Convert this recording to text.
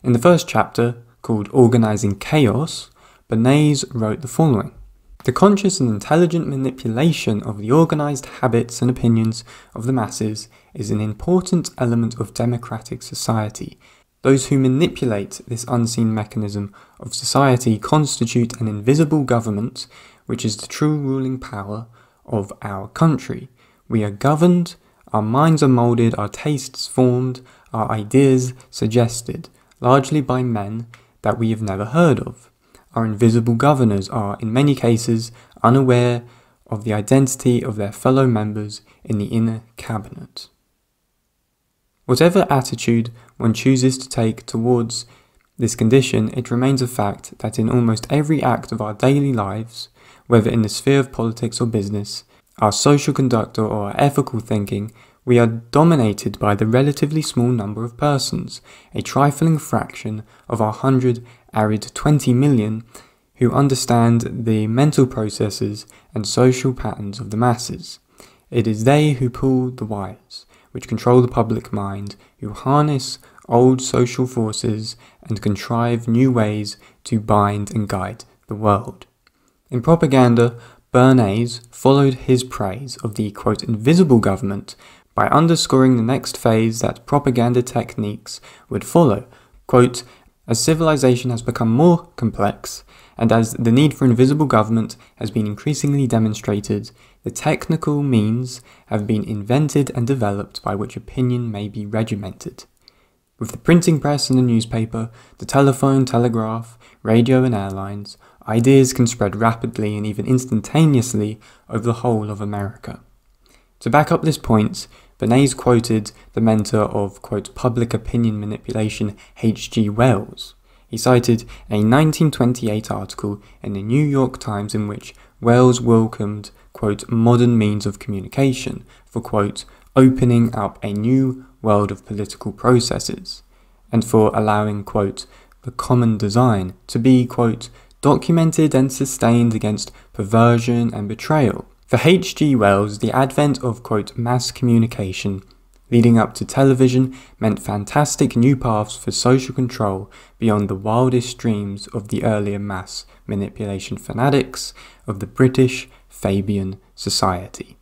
In the first chapter, called Organising Chaos, Bernays wrote the following: "The conscious and intelligent manipulation of the organised habits and opinions of the masses is an important element of democratic society. Those who manipulate this unseen mechanism of society constitute an invisible government, which is the true ruling power of our country. We are governed, our minds are moulded, our tastes formed, our ideas suggested, largely by men that we have never heard of. Our invisible governors are, in many cases, unaware of the identity of their fellow members in the inner cabinet." Whatever attitude one chooses to take towards this condition, it remains a fact that in almost every act of our daily lives, whether in the sphere of politics or business, our social conduct or our ethical thinking, we are dominated by the relatively small number of persons, a trifling fraction of our 100 arid 20 million, who understand the mental processes and social patterns of the masses. It is they who pull the wires, which control the public mind, who harness old social forces and contrive new ways to bind and guide the world. In propaganda, Bernays followed his praise of the, quote, invisible government by underscoring the next phase that propaganda techniques would follow. Quote, "As civilization has become more complex, and as the need for invisible government has been increasingly demonstrated, the technical means have been invented and developed by which opinion may be regimented. With the printing press and the newspaper, the telephone, telegraph, radio and airlines, ideas can spread rapidly and even instantaneously over the whole of America." To back up this point, Bernays quoted the mentor of, quote, public opinion manipulation, H.G. Wells. He cited a 1928 article in the New York Times in which Wells welcomed, quote, modern means of communication for, quote, opening up a new world of political processes, and for allowing, quote, the common design to be, quote, documented and sustained against perversion and betrayal. For H.G. Wells, the advent of, quote, mass communication leading up to television meant fantastic new paths for social control beyond the wildest dreams of the earlier mass manipulation fanatics of the British Fabian Society.